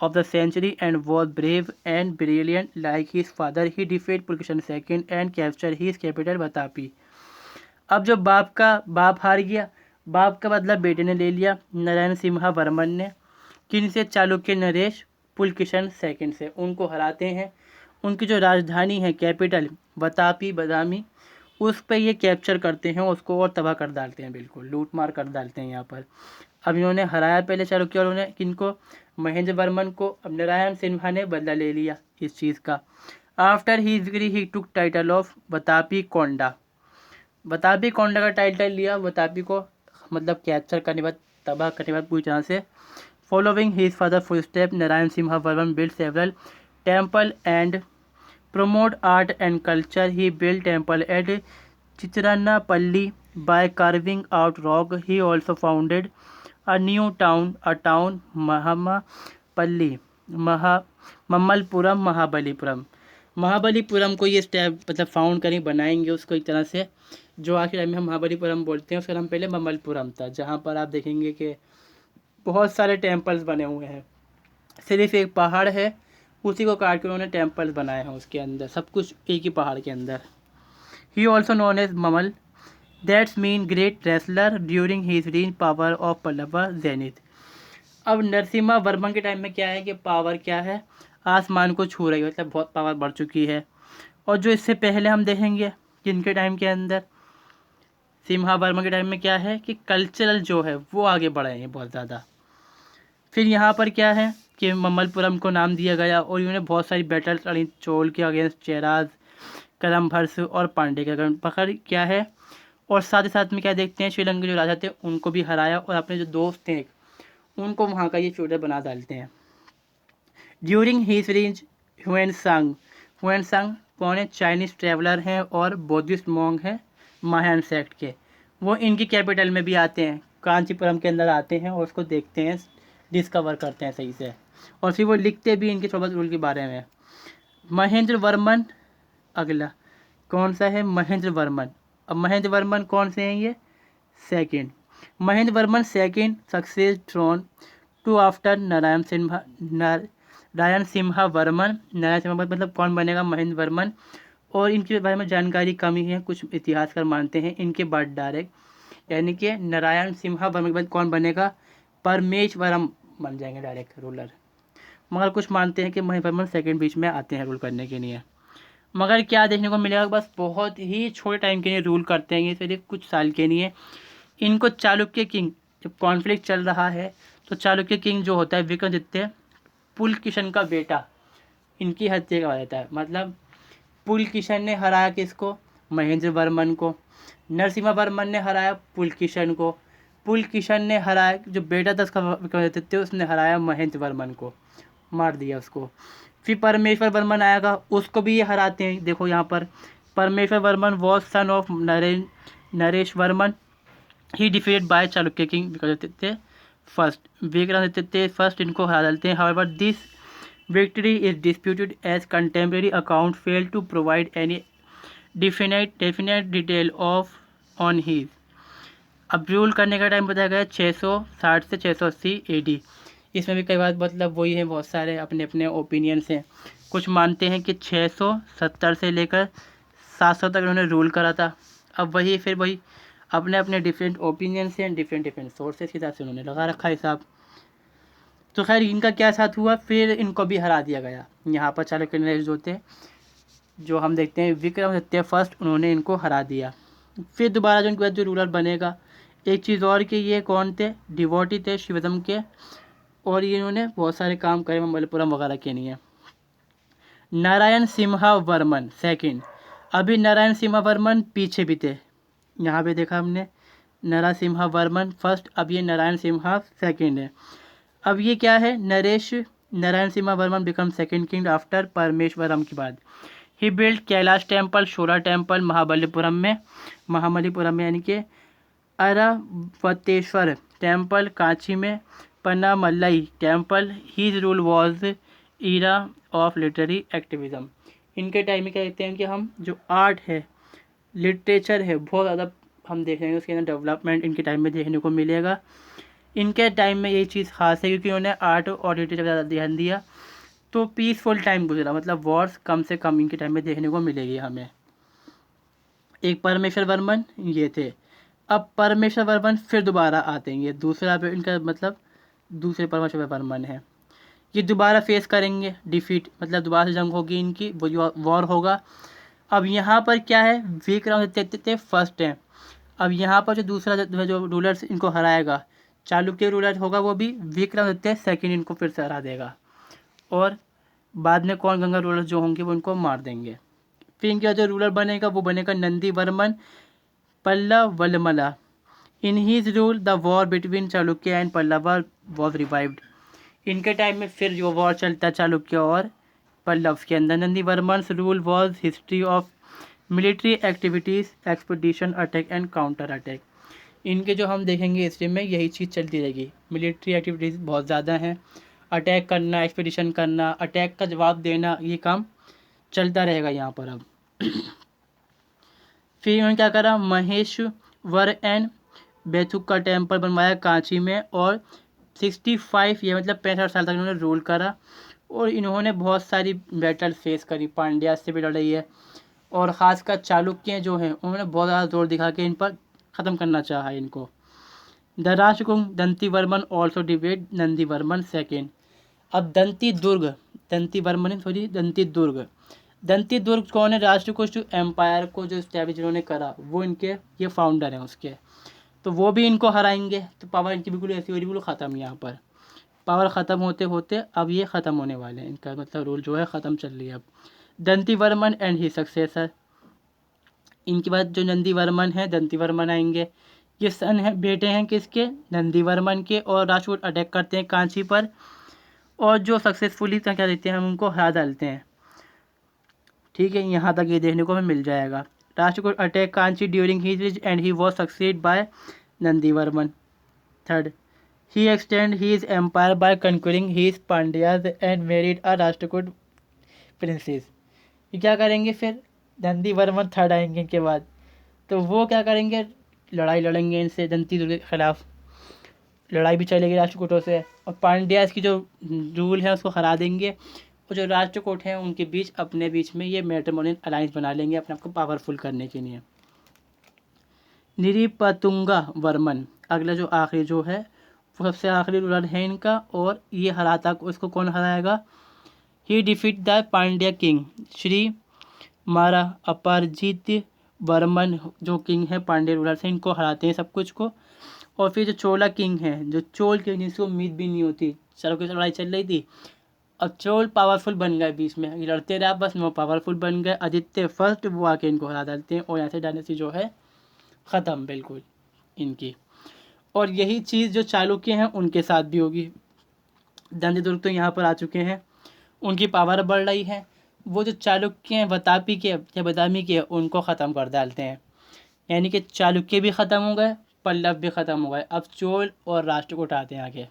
the century and was brave and brilliant like his father. He defeated Pulketion II and captured his capital Vatapi. अब जो बाप हार गया, बाप का बदला बेटे ने ले लिया नारायण सिम्हा वर्मन ने। किन से? चालुक्य नरेश पुलकिशन सेकंड से। उनको हराते हैं, उनकी जो राजधानी है कैपिटल बतापी बादामी उस पर ये कैप्चर करते हैं, उसको और तबाह कर डालते हैं, बिल्कुल लूट मार कर डालते हैं यहाँ पर। अब इन्होंने हराया पहले चालुक्य और उन्होंने किनको? महेंद्र वर्मन को। अब नारायण सिन्हा ने बदला ले लिया इस चीज़ का। After he victory he took title of Vatapikonda. Vatapikonda का टाइटल लिया, बतापी को मतलब कैप्चर करने बाद तबाह करने बाद पूरी तरह से। Following his father footstep Narayan Simha Varman build several temple and promote art and culture. He built temple at Chitranapalli by carving out rock. He also founded a new town Mammalpuram Mahabalipuram को ये स्टेप मतलब फाउंड करें, बनाएंगे उसको एक तरह से। जो आज के टाइम में हम महाबलीपुरम बोलते हैं उसका नाम पहले मम्मलपुरम था, जहाँ पर आप देखेंगे कि बहुत सारे टेम्पल्स बने हुए हैं। सिर्फ एक पहाड़ है उसी को काट कर उन्होंने टेम्पल्स बनाए हैं, उसके अंदर सब कुछ एक ही पहाड़ के अंदर। He also known as Mamalla that's mean great wrestler during his reign power of Pallava zenith. अब नरसिम्हा वर्मन के टाइम में क्या है कि पावर क्या है? आसमान को छू रही है, मतलब बहुत पावर बढ़ चुकी है। और जो इससे पहले हम देखेंगे जिनके टाइम के अंदर सिम्हा वर्मन के टाइम में क्या है कि कल्चरल जो है वो आगे बढ़े हैं बहुत ज़्यादा। फिर यहाँ पर क्या है कि मम्मलपुरम को नाम दिया गया और इन्होंने बहुत सारी बैटल्स लड़ी चोल के अगेंस्ट, चेराज, कलम्भर्स और पांडे के अगेंस्ट पकड़ क्या है। और साथ ही साथ में क्या देखते हैं श्रीलंका के जो राजा थे उनको भी हराया और अपने जो दोस्त थे उनको वहाँ का ये फ्यूडर बना डालते हैं। ड्यूरिंग हिज रेंज ह्वेनसांग कौन है? चाइनीज़ ट्रेवलर हैं और बौद्धिस्ट मॉन्ग हैं महायान सेक्ट के। वो इनकी कैपिटल में भी आते हैं, कांचीपुरम के अंदर आते हैं और उसको देखते हैं, डिस्कवर करते हैं सही से, और फिर वो लिखते भी इनके सोबत रूल के बारे में। महेंद्र वर्मन अगला कौन सा है? महेंद्र वर्मन। अब महेंद्र वर्मन कौन से हैं? ये second. Mahendra Varman second success throne to after Narayan Simha Varman. Narayan Simha मतलब कौन बनेगा? महेंद्र वर्मन। और इनके बारे में जानकारी कमी है, कुछ इतिहासकार मानते हैं इनके बाद डायरेक्ट यानी कि नारायण सिम्हा वर्मन के बाद कौन बनेगा? परमेश्वरम बन जाएंगे डायरेक्ट रूलर। मगर कुछ मानते हैं कि महेंद्र वर्मन सेकंड बीच में आते हैं रूल करने के लिए। मगर क्या देखने को मिलेगा? बस बहुत ही छोटे टाइम के लिए रूल करते हैं, ये सिर्फ कुछ साल के लिए। इनको चालुक्य किंग, जब कॉन्फ्लिक्ट चल रहा है तो चालुक्य किंग जो होता है विक्रमादित्य पुलकिशन का बेटा, इनकी हत्या करवा देता है। मतलब पुलकिशन ने हराया किसको? महेंद्र वर्मन को। नरसिम्हा वर्मन ने हराया पुलकिशन को। पुलकिशन ने हराया जो बेटा था उसका विक्रमादित्य, उसने हराया महेंद्र वर्मन को, मार दिया उसको। फिर परमेश्वर वर्मन आएगा, उसको भी ये हराते हैं। देखो यहाँ पर परमेश्वर Varman was son of Naresh Varman. He defeated by Chalukya king Vikramaditya first. Vikramaditya first इनको हरा डालते हैं। However this victory is disputed as contemporary account fail to provide any definite detail of on his। अब रूल करने का टाइम बताया गया 660 से 680 AD। इसमें भी कई बार मतलब वही है, बहुत सारे अपने अपने ओपिनियंस हैं। कुछ मानते हैं कि 670 से लेकर 700 तक उन्होंने रूल करा था। अब वही फिर वही अपने अपने डिफरेंट ओपिनियंस हैं, डिफरेंट सोर्सेस के हिसाब से उन्होंने लगा रखा है हिसाब। तो खैर इनका क्या साथ हुआ, फिर इनको भी हरा दिया गया। यहाँ पर चालुक्य नरेश जो थे, जो हम देखते हैं विक्रमादित्य फर्स्ट, उन्होंने इनको हरा दिया। फिर दोबारा जो इनके बाद जो रूलर बनेगा, एक चीज़ और कि ये कौन थे, डिवोटी थे शिवधर्म के, और ये इन्होंने बहुत सारे काम करे मल्लपुरम वगैरह के लिए। नारायण सिम्हा वर्मन सेकंड। अभी नारायण सिम्हा वर्मन पीछे भी थे, यहाँ पे देखा हमने नारायण सिम्हा वर्मन फर्स्ट, अब ये नारायण सिम्हा सेकंड है। अब ये क्या है, Naresh Narayan Simha Varman become second king after Parameshwaram के बाद। He build Kailash temple, shore temple Mahabalipuram में यानी कि अरावतेश्वर टेम्पल कांची में, Panamalai temple. His rule was era of literary activism. इनके टाइम में क्या कहते हैं कि हम जो आर्ट है, लिटरेचर है, बहुत ज़्यादा हम देख रहे हैं उसके अंदर डेवलपमेंट इनके टाइम में देखने को मिलेगा। इनके टाइम में यही चीज़ खास है क्योंकि उन्होंने आर्ट और लिटरेचर पर ज़्यादा ध्यान दिया, तो पीसफुल टाइम गुजरा, मतलब वॉर्स कम से कम इनके टाइम में देखने को मिलेगी हमें। एक परमेश्वर वर्मन ये थे। अब परमेश्वर वर्मन फिर दोबारा आते हैं, ये दूसरा पे इनका मतलब दूसरे परमेश्वर वर्मन है। ये दोबारा फेस करेंगे डिफीट, मतलब दोबारा से जंग होगी इनकी, वॉर होगा। अब यहाँ पर क्या है, विक्रमादित्य फर्स्ट है। अब यहाँ पर जो दूसरा जो रूलर इनको हराएगा, चालुक्य रूलर होगा, वो भी विक्रमादित्य सेकंड इनको फिर से हरा देगा। और बाद में कौन गंगा रूलर जो होंगे वो इनको मार देंगे। फिर इनका जो रूलर बनेगा वो बनेगा Nandi Varman Pallavamalla. In his rule the war between Chalukya and Pallava was revived. इनके टाइम में फिर जो वॉर चलता है चालुक्य और पल्लव के अंदर। Nandi Varman rule was history of military activities, expedition, attack and counter attack. इनके जो हम देखेंगे हिस्ट्री में यही चीज़ चलती रहेगी, मिलिट्री एक्टिविटीज़ बहुत ज़्यादा हैं, अटैक करना, एक्सपीडिशन करना, अटैक का जवाब देना, ये काम चलता रहेगा यहाँ पर। अब फिर इन्होंने क्या करा, महेश्वर एंड बेथुक का टेम्पल बनवाया कांची में, और 65 ये मतलब 65 साल तक इन्होंने रूल करा। और इन्होंने बहुत सारी बैटल फेस करी, पांड्या से भी लड़ी है, और ख़ासकर चालुक्य जो हैं उन्होंने बहुत ज़्यादा जोर दिखा के इन पर ख़त्म करना चाहा इनको। The Rashtrakuta Danti Varman also debate Nandi Varman second. अब दंती दुर्ग कौन है, राष्ट्रकूट एम्पायर को जो स्टैब्लिश जिन्होंने करा वो इनके ये फाउंडर हैं उसके, तो वो भी इनको हराएंगे। तो पावर इनकी बिल्कुल ऐसी हो रही, बिल्कुल ख़त्म। यहाँ पर पावर ख़त्म होते होते अब ये ख़त्म होने वाले हैं, इनका मतलब रूल जो है ख़त्म चल रही है अब। दंती वर्मन एंड ही सक्सेसर, इनके बाद जो नंदी वर्मन है, दंती वर्मन आएंगे। ये सन है, बेटे हैं किसके, नंदी वर्मन के, और राष्ट्रकूट अटैक करते हैं कांची पर, और जो सक्सेसफुली क्या देते हैं हम उनको हरा डालते हैं। ठीक है, यहाँ तक ये देखने को हमें मिल जाएगा। Rashtrakuta attack Kanchi during his end he was succeed by Nandi Varman. Third, he extend his empire by conquering his Pandyas and married a Rashtrakuta princess. ये क्या करेंगे, फिर नंदी वर्मन थर्ड आएंगे इनके बाद, तो वो क्या करेंगे, लड़ाई लड़ेंगे इनसे, दंती दुर्ग के खिलाफ लड़ाई भी चलेगी राष्ट्रकूटों से, और पांड्यास की जो रूल है उसको हरा देंगे, और जो राष्ट्रकूट हैं उनके बीच अपने बीच में ये मैट्रिमोनियल अलायंस बना लेंगे अपने आप को पावरफुल करने के लिए। निरिपतुंगा वर्मन अगला जो आखिरी जो है वो सबसे आखिरी रूलर है इनका, और ये हराता उसको कौन हराएगा, he defeat the Pandya king Shri Mara Aparajita Varman, जो किंग है पांड्या रूलर से, इनको हराते हैं सब कुछ को। और फिर जो चोला किंग है, जो चोल किंग जिसको उम्मीद भी नहीं होती, चलो की लड़ाई चल रही थी, अब चोल पावरफुल बन गए, बीच में ये लड़ते रहे बस वो पावरफुल बन गए, आदित्य फर्स्ट, वो आके इनको हरा डालते हैं, और यहाँ से डायनेस्टी जो है ख़त्म बिल्कुल इनकी। और यही चीज़ जो चालुक्य हैं उनके साथ भी होगी। दंती दुर्ग तो यहाँ पर आ चुके हैं, उनकी पावर बढ़ रही है, वो जो चालुक्य हैं वतापी के या बदामी के उनको ख़त्म कर डालते हैं, यानी कि चालुक्य भी ख़त्म हो गए, पल्लव भी ख़त्म हो गए, अब चोल और राष्ट्रकूट आते हैं आगे।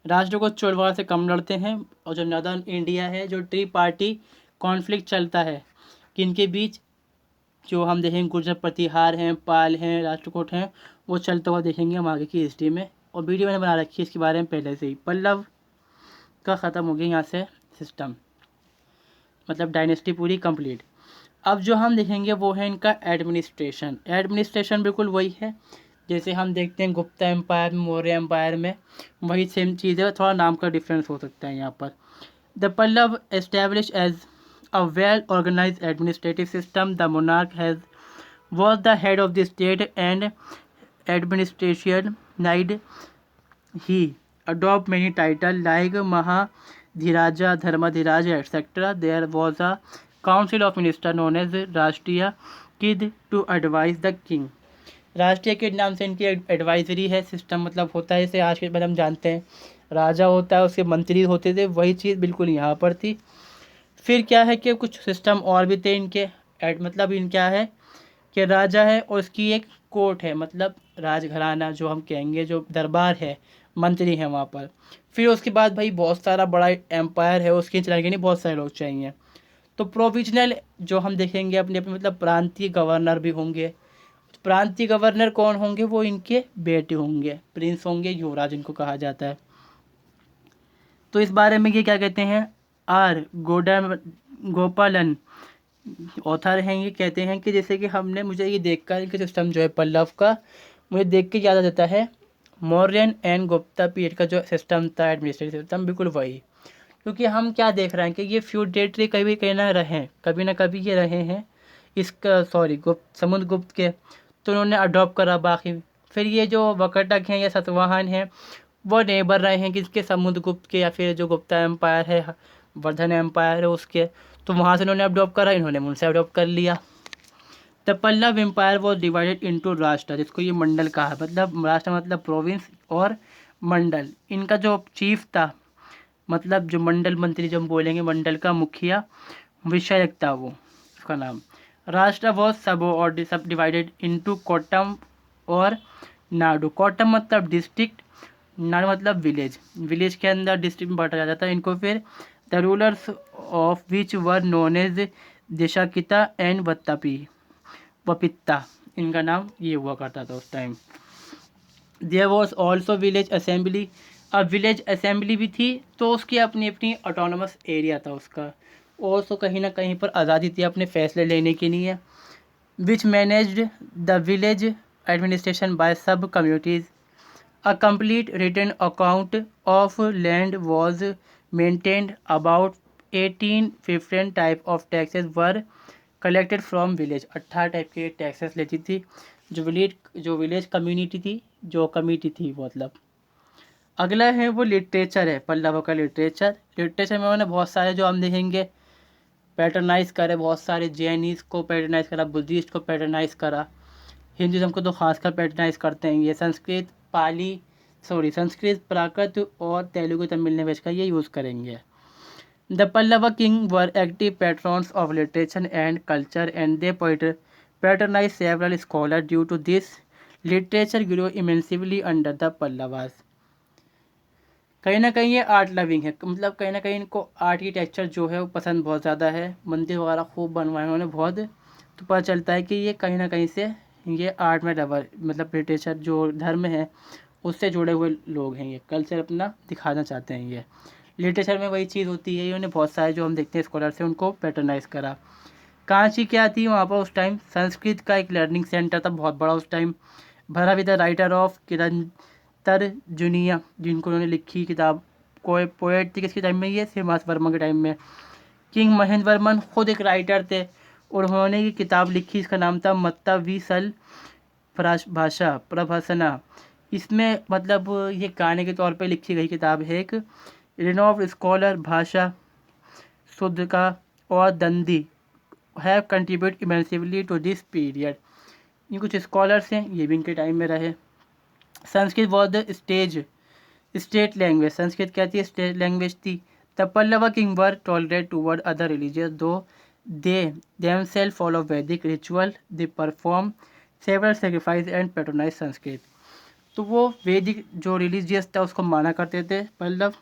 राष्ट्र को चोलवाड़ से कम लड़ते हैं। और जो नॉर्दर्न इंडिया है, जो ट्री पार्टी कॉन्फ्लिक्ट चलता है किनके बीच, जो हम देखेंगे गुर्जर प्रतिहार हैं, पाल हैं, राष्ट्रकूट हैं, वो चलता हुआ देखेंगे हम आगे की हिस्ट्री में। और वीडियो मैंने बना रखी है इसके बारे में पहले से ही। पल्लव का ख़त्म हो गया यहाँ से सिस्टम, मतलब डायनेस्टी पूरी कंप्लीट। अब जो हम देखेंगे वो है इनका एडमिनिस्ट्रेशन। एडमिनिस्ट्रेशन बिल्कुल वही है जैसे हम देखते हैं गुप्ता एम्पायर में, मौर्य एम्पायर में, वही सेम चीज़ है, थोड़ा नाम का डिफरेंस हो सकता है यहाँ पर। The Pallava establish as a well-organized administrative system. The monarch was the head of the state and administration. He adopted many titles like Mahadhiraja, Dharmadhiraja, etc. There was a council of ministers known as राष्ट्रीय kid to advise the king. राष्ट्रीय kid नाम से इनकी advisory है system, मतलब होता है जैसे आज के बाद हम जानते हैं राजा होता है, उसके मंत्री होते थे, वही चीज़ बिल्कुल यहाँ पर थी। फिर क्या है कि कुछ सिस्टम और भी थे इनके मतलब इन क्या है कि राजा है और उसकी एक कोर्ट है, मतलब राजघराना जो हम कहेंगे, जो दरबार है, मंत्री हैं वहाँ पर। फिर उसके बाद भाई बहुत सारा बड़ा एम्पायर है, उसके चलाने के लिए बहुत सारे लोग चाहिए। तो प्रोविजनल जो हम देखेंगे अपने अपने मतलब प्रांतीय गवर्नर भी होंगे। प्रांतीय गवर्नर कौन होंगे, वो इनके बेटे होंगे, प्रिंस होंगे, युवराज इनको कहा जाता है। तो इस बारे में ये क्या कहते हैं, आर गोपालन ऑथर हैं, ये कहते हैं कि जैसे कि हमने मुझे ये देखकर इनके सिस्टम जो है पल्लव का मुझे देख के याद आ जाता है मौर्यन एंड गुप्ता पीरियड का जो सिस्टम था एडमिनिस्ट्रेटिव सिस्टम, बिल्कुल वही। क्योंकि हम क्या देख रहे हैं कि ये फ्यूडेटरी कभी ना कभी ये रहे हैं इसका गुप्त समुद्रगुप्त के, तो उन्होंने अडॉप्ट करा बाकी। फिर ये जो वकटक हैं या सतवाहन हैं वो नेबर रहे हैं किसके, समुद्रगुप्त के, या फिर जो गुप्ता एम्पायर है, वर्धन एम्पायर है उसके, तो वहाँ से उन्होंने अडॉप्ट करा, इन्होंने उनसे अडॉप्ट कर लिया। The Pallava empire was divided into Rashtra, जिसको ये मंडल कहा है, मतलब राष्ट्र मतलब प्रोविंस और मंडल। इनका जो चीफ था, मतलब जो मंडल मंत्री जो हम बोलेंगे, मंडल का मुखिया विषयक था वो, उसका नाम। राष्ट्र वॉज सब डिवाइडेड इनटू कोट्टम और नाडु। कोट्टम मतलब डिस्ट्रिक्ट, नाडु मतलब विलेज, विलेज के अंदर डिस्ट्रिक्ट में बांटा जाता है इनको। फिर the rulers of which were known as Desakita and Vapitta, इनका नाम ये हुआ करता था उस time. There was also village assembly, अब विलेज असेंबली भी थी, तो उसकी अपनी अपनी ऑटोनोमस एरिया था उसका, और तो कहीं ना कहीं पर आज़ादी थी अपने फैसले लेने के लिए। Which managed the village administration by sub communities. A complete written account of land was maintained. About 18 different type of taxes were collected from village. 18 type के टैक्सेस लेती थी जो विलेज कम्युनिटी थी, जो कमेटी थी वो मतलब। अगला है वो लिटरेचर है, पल्लव का लिटरेचर। लिटरेचर में उन्होंने बहुत सारे जो हम देखेंगे पैटर्नाइज करे, बहुत सारे जैनिस को पैटर्नाइज करा, बुद्धिस्ट को पैटर्नाइज करा, हिंदुज़म को तो खासकर पैटर्नाइज करते हैं ये। संस्कृत प्राकृत और तेलुगु तमिल लैंग्वेज का ये यूज़ करेंगे। The Pallava king were active patrons of literature and culture and they patronize several scholar. Due to this literature grow immensely under the Pallavas. कहीं ना कहीं ये आर्ट लविंग है, मतलब कहीं ना कहीं इनको आर्किटेक्चर जो है वो पसंद बहुत ज़्यादा है, मंदिर वगैरह खूब बनवाए उन्होंने बहुत। तो पता चलता है कि ये कहीं ना कहीं से ये आर्ट में लवर, मतलब लिटरेचर जो धर्म है उससे जुड़े हुए लोग हैं, ये कल्चर अपना दिखाना चाहते हैं। ये लिटरेचर में वही चीज़ होती है, इन्होंने बहुत सारे जो हम देखते हैं स्कॉलर से उनको पैटर्नाइज करा। कांची क्या थी वहाँ पर उस टाइम, संस्कृत का एक लर्निंग सेंटर था बहुत बड़ा उस टाइम। भरा विद द राइटर ऑफ किरंतर जुनिया, जिनको उन्होंने लिखी किताब, कोई पोएट थी किसके टाइम में, ये श्रीनिवास वर्मा के टाइम में। किंग महेंद्र वर्मन खुद एक राइटर थे और उन्होंने ये किताब लिखी, इसका नाम था मत्ता विसल भाषा प्रभासना। इसमें मतलब ये गाने के तौर पे लिखी गई किताब है। एक रिनोव्ड स्कॉलर भाषा शुद्ध का और Dandi have contribute immensely to this period. ये कुछ स्कॉलर्स हैं, ये भी इनके टाइम में रहे। Sanskrit was the state language, Sanskrit क्या थी, स्टेट लैंग्वेज थी। The Pallava king were tolerate toward other religious though they themselves follow Vedic ritual, they perform several sacrifices and patronize Sanskrit. तो वो वैदिक जो रिलीजियस था उसको माना करते थे पल्लव।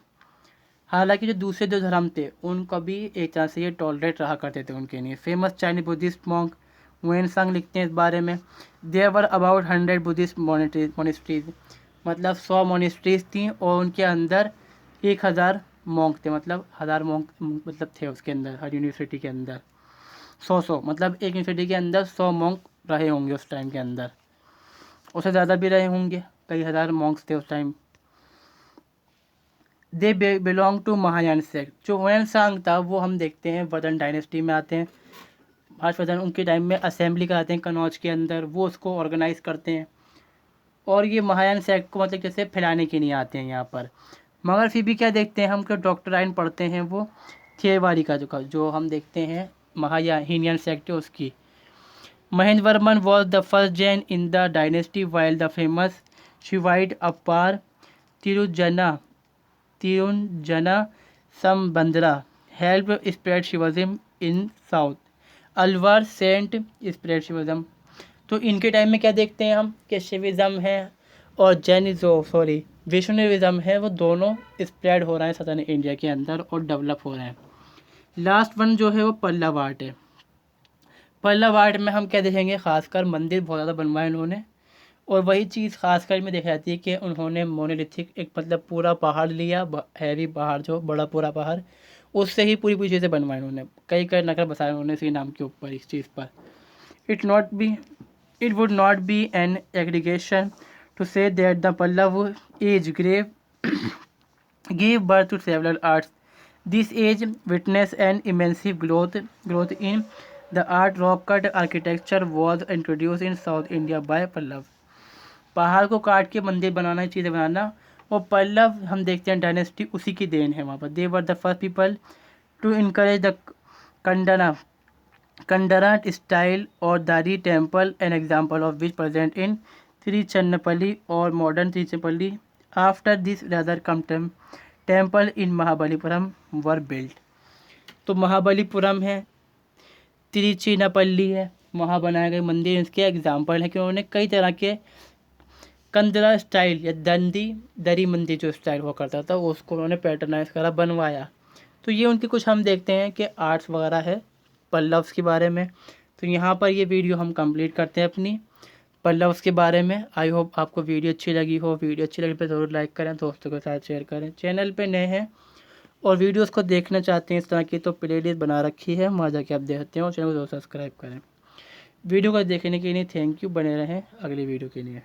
हालांकि जो दूसरे जो धर्म थे उनको भी एक तरह से ये टॉलरेट रहा करते थे उनके लिए। Famous Chinese Buddhist monk Xuanzang लिखते हैं इस बारे में, there were about 100 Buddhist monasteries, मतलब 100 मोनेस्ट्रीज थी और उनके अंदर 1000 मॉन्क थे, मतलब 1000 मॉन्क मतलब थे उसके अंदर, हर यूनिवर्सिटी के अंदर 100 मतलब एक यूनिवर्सिटी के अंदर 100 मॉन्क रहे होंगे उस टाइम के अंदर, उससे ज़्यादा भी रहे होंगे, कई हज़ार मॉन्क्स थे उस time. They belong to Mahayana sect. जो वेनसांग था वो हम देखते हैं वर्धन डायनेस्टी में आते हैं। हर्षवर्धन उनके टाइम में असेंबली कराते हैं कनौज के अंदर, वो उसको ऑर्गेनाइज करते हैं और ये महायान सेक्ट को मतलब जैसे फैलाने के लिए आते हैं यहाँ पर। मगर फिर भी क्या देखते हैं हम कि डॉक्टराइन पढ़ते हैं वो थिएवारी का जो हम देखते हैं महायान सेक्ट है उसकी। Mahendra Varman was the first Jain in the dynasty while the famous Shaivite Appar Tirujnana Sambandar help spread Shaivism in south. Alvar saint spread Shaivism. तो इनके टाइम में क्या देखते हैं हम कि शिविज्म है और वैष्णविज्म है, वो दोनों स्प्रेड हो रहे हैं सदर्न इंडिया के अंदर और डेवलप हो रहे हैं। लास्ट वन जो है वो पल्लव आर्ट है। पल्लव आर्ट में हम क्या देखेंगे, खासकर मंदिर बहुत ज़्यादा बनवाए उन्होंने, और वही चीज़ खासकर में देखी जाती है कि उन्होंने मोनोलिथिक एक मतलब पूरा पहाड़ लिया, हैवी पहाड़ जो बड़ा पूरा पहाड़, उससे ही पूरी पूरी चीज़ें बनवाई उन्होंने, कई कई नकल बसाए उन्होंने इसी नाम के ऊपर इस चीज़ पर। It would not be an exaggeration to say that the Pallava as gave birth to several arts. This age witnessed an immense growth in the art. Rock cut architecture was introduced in South India by Pallav. पहाड़ को काट के मंदिर बनाना, चीज़ें बनाना, वो पल्लव हम देखते हैं डायनेस्टी उसी की देन है वहाँ पर। They were the first people to encourage the कंडरा स्टाइल और दारी temple, an example of which present in Tiruchirappalli और modern Tiruchirappalli. After this ratha temple in Mahabalipuram were built. तो महाबलीपुरम है, तिरुचिरापल्ली है, वहाँ बनाए गए मंदिर इसके एग्जाम्पल है कि उन्होंने कई तरह के कंदरा स्टाइल या दरी मंदिर जो स्टाइल हुआ करता था उसको उन्होंने पैटर्नाइज करा, बनवाया। तो ये उनकी कुछ हम देखते हैं कि आर्ट्स वगैरह है पल्लव्स के बारे में। तो यहाँ पर ये वीडियो हम कंप्लीट करते हैं अपनी पल्लव्स के बारे में। आई होप आपको वीडियो अच्छी लगी हो। वीडियो अच्छी लगी तो ज़रूर लाइक करें, दोस्तों के साथ शेयर करें। चैनल पे नए हैं और वीडियोस को देखना चाहते हैं इस तरह की तो प्लेलिस्ट बना रखी है, वहाँ जाके आप देख सकते हैं और चैनल को सब्सक्राइब करें। वीडियो को देखने के लिए थैंक यू, बने रहें अगली वीडियो के लिए।